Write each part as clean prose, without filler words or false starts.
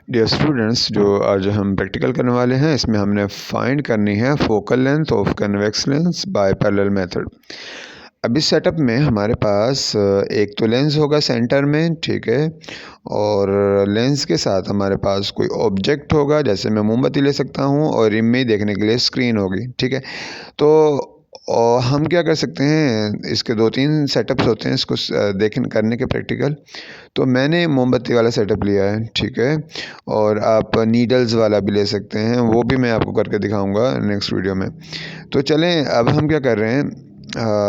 Dear students, जो आज हम प्रैक्टिकल करने वाले हैं इसमें हमने फाइंड करनी है focal length of convex lens by parallel method. अब इस सेटअप में हमारे पास एक तो लेंस होगा सेंटर में, ठीक है, और लेंस के साथ हमारे पास कोई ऑब्जेक्ट होगा, जैसे मैं मोमबत्ती ले सकता हूँ, और इमेज देखने के लिए स्क्रीन होगी, ठीक है। तो और हम क्या कर सकते हैं, इसके 2-3 सेटअप्स होते हैं इसको करने के प्रैक्टिकल। तो मैंने मोमबत्ती वाला सेटअप लिया है, ठीक है, और आप नीडल्स वाला भी ले सकते हैं, वो भी मैं आपको करके दिखाऊंगा नेक्स्ट वीडियो में। तो चलें, अब हम क्या कर रहे हैं,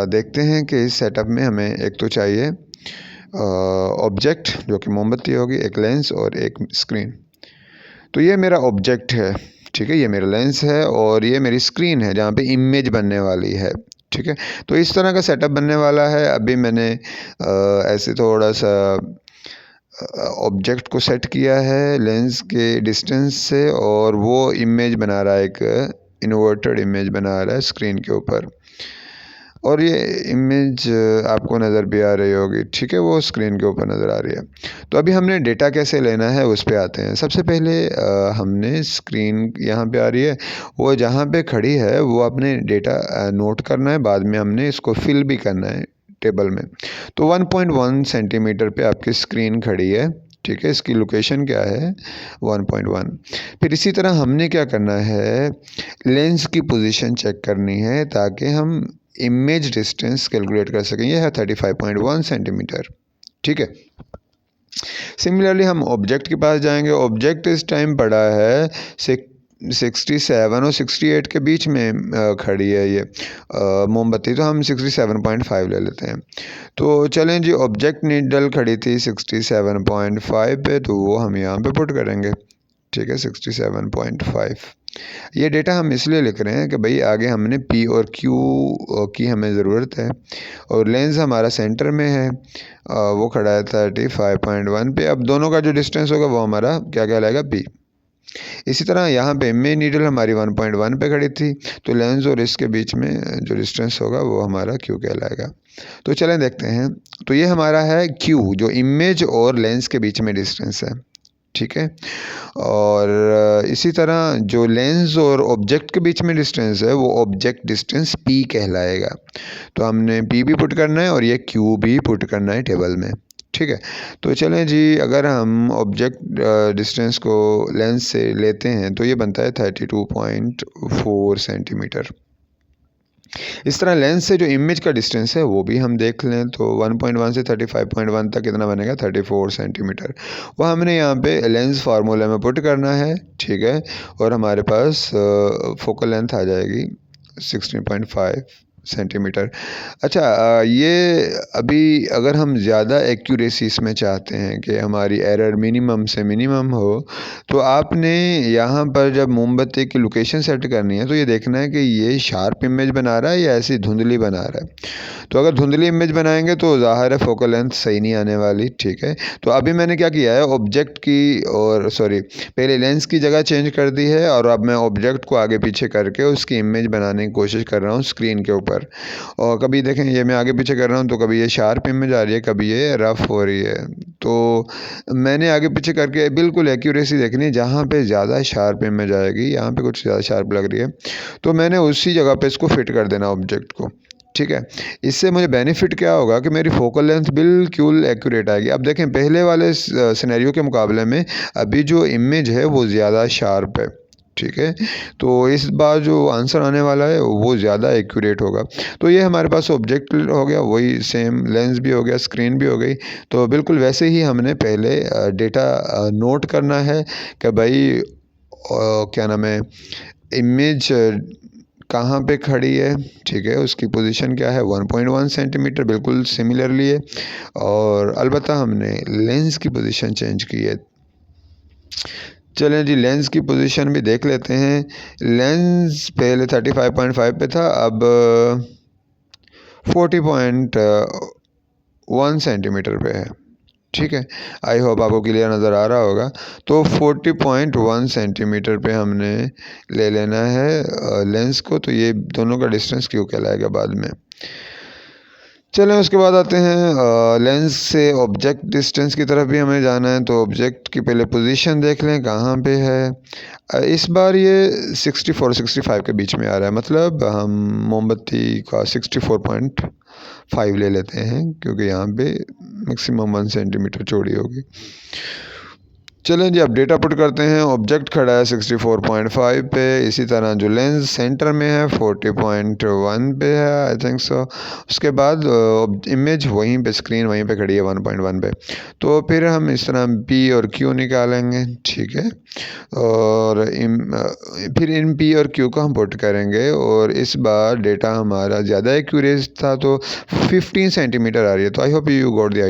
देखते हैं कि इस सेटअप में हमें एक तो चाहिए ऑब्जेक्ट जो कि मोमबत्ती होगी, एक लेंस और एक स्क्रीन। तो ये मेरा ऑब्जेक्ट है, ठीक है, ये मेरा लेंस है और ये मेरी स्क्रीन है जहाँ पे इमेज बनने वाली है, ठीक है। तो इस तरह का सेटअप बनने वाला है। अभी मैंने ऐसे थोड़ा सा ऑब्जेक्ट को सेट किया है लेंस के डिस्टेंस से, और वो इमेज बना रहा है, एक इन्वर्टेड इमेज बना रहा है स्क्रीन के ऊपर, और ये इमेज आपको नज़र भी आ रही होगी, ठीक है, वो स्क्रीन के ऊपर नज़र आ रही है। तो अभी हमने डेटा कैसे लेना है उस पे आते हैं। सबसे पहले हमने स्क्रीन यहाँ पे आ रही है, वो जहाँ पे खड़ी है वो आपने डेटा नोट करना है, बाद में हमने इसको फिल भी करना है टेबल में। तो 1.1 सेंटीमीटर पे आपकी स्क्रीन खड़ी है, ठीक है, इसकी लोकेशन क्या है 1.1। फिर इसी तरह हमने क्या करना है, लेंस की पोजीशन चेक करनी है ताकि हम इमेज डिस्टेंस कैलकुलेट कर सकें। यह है 35.1 सेंटीमीटर, ठीक है। सिमिलरली हम ऑब्जेक्ट के पास जाएंगे। ऑब्जेक्ट इस टाइम पड़ा है 67 और 68 के बीच में खड़ी है ये मोमबत्ती, तो हम 67.5 ले लेते हैं। तो चलें जी, ऑब्जेक्ट नीडल खड़ी थी 67.5 पे, तो वो हम यहाँ पे पुट करेंगे, ठीक है, 67.5। ये डेटा हम इसलिए लिख रहे हैं कि भाई आगे हमने P और Q की हमें ज़रूरत है, और लेंस हमारा सेंटर में है, वो खड़ा है 35.1 पे। अब दोनों का जो डिस्टेंस होगा वो हमारा क्या कहलाएगा, P। इसी तरह यहाँ पे मेन नीडल हमारी 1.1 पे खड़ी थी, तो लेंस और इसके बीच में जो डिस्टेंस होगा वो हमारा Q कहलाएगा। तो चलें देखते हैं। तो ये हमारा है Q, जो इमेज और लेंस के बीच में डिस्टेंस है, ठीक है। और इसी तरह जो लेंस और ऑब्जेक्ट के बीच में डिस्टेंस है वो ऑब्जेक्ट डिस्टेंस P कहलाएगा। तो हमने P भी पुट करना है और ये Q भी पुट करना है टेबल में, ठीक है। तो चलें जी, अगर हम ऑब्जेक्ट डिस्टेंस को लेंस से लेते हैं तो ये बनता है 32.4 सेंटीमीटर। इस तरह लेंस से जो इमेज का डिस्टेंस है वो भी हम देख लें, तो 1.1 से 35.1 तक कितना बनेगा, 34 सेंटीमीटर। वो हमने यहाँ पे लेंस फार्मूला में पुट करना है, ठीक है, और हमारे पास फोकल लेंथ आ जाएगी 16.5 सेंटीमीटर। अच्छा, ये अभी अगर हम ज़्यादा एक्यूरेसी इसमें चाहते हैं कि हमारी एरर मिनिमम से मिनिमम हो, तो आपने यहाँ पर जब मोमबत्ती की लोकेशन सेट करनी है तो ये देखना है कि ये शार्प इमेज बना रहा है या ऐसी धुंधली बना रहा है। तो अगर धुंधली इमेज बनाएंगे तो ज़ाहिर है फोकल लेंथ सही नहीं आने वाली, ठीक है। तो अभी मैंने क्या किया है, ऑब्जेक्ट की और सॉरी पहले लेंस की जगह चेंज कर दी है, और अब मैं ऑब्जेक्ट को आगे पीछे करके उसकी इमेज बनाने की कोशिश कर रहा हूँ स्क्रीन के ऊपर। और कभी देखें ये मैं आगे पीछे कर रहा हूँ तो कभी ये शार्प इमेज आ रही है, कभी ये रफ़ हो रही है। तो मैंने आगे पीछे करके बिल्कुल एक्यूरेसी देखनी है, जहाँ पे ज़्यादा शार्प इमेज आएगी, यहाँ पे कुछ ज़्यादा शार्प लग रही है तो मैंने उसी जगह पे इसको फिट कर देना ऑब्जेक्ट को, ठीक है। इससे मुझे बेनिफिट क्या होगा कि मेरी फोकल लेंथ बिल्कुल एक्यूरेट आएगी। अब देखें पहले वाले सिनेरियो के मुकाबले में अभी जो इमेज है वो ज़्यादा शार्प है, ठीक है। तो इस बार जो आंसर आने वाला है वो ज़्यादा एक्यूरेट होगा। तो ये हमारे पास ऑब्जेक्ट हो गया, वही सेम लेंस भी हो गया, स्क्रीन भी हो गई। तो बिल्कुल वैसे ही हमने पहले डेटा नोट करना है कि भाई क्या नाम है, इमेज कहाँ पे खड़ी है, ठीक है, उसकी पोजीशन क्या है 1.1 सेंटीमीटर, बिल्कुल सिमिलरली है। और अलबत्ता हमने लेंस की पोजीशन चेंज की है। चलें जी, लेंस की पोजीशन भी देख लेते हैं। लेंस पहले 35.5 पे था, अब 40.1 सेंटीमीटर पे है, ठीक है। आई होप आपको क्लियर नज़र आ रहा होगा। तो 40.1 सेंटीमीटर पे हमने ले लेना है लेंस को, तो ये दोनों का डिस्टेंस क्यों कहलाएगा बाद में। चलें उसके बाद आते हैं लेंस से ऑब्जेक्ट डिस्टेंस की तरफ भी हमें जाना है, तो ऑब्जेक्ट की पहले पोजीशन देख लें कहाँ पे है। इस बार ये 64-65 के बीच में आ रहा है, मतलब हम मोमबत्ती का 64.5 ले लेते हैं क्योंकि यहाँ पे मैक्सिमम 1 सेंटीमीटर चौड़ी होगी। चलें जी, अब डेटा पुट करते हैं। ऑब्जेक्ट खड़ा है 64.5 पे, इसी तरह जो लेंस सेंटर में है 40.1 पे है, आई थिंक सो। उसके बाद इमेज वहीं पे, स्क्रीन वहीं पे खड़ी है 1.1 पे। तो फिर हम इस तरह पी और क्यू निकालेंगे, ठीक है। और फिर इन पी और क्यू को हम पुट करेंगे, और इस बार डेटा हमारा ज़्यादा एक्यूरेट था, तो 15 सेंटीमीटर आ रही है। तो I hope you got the idea.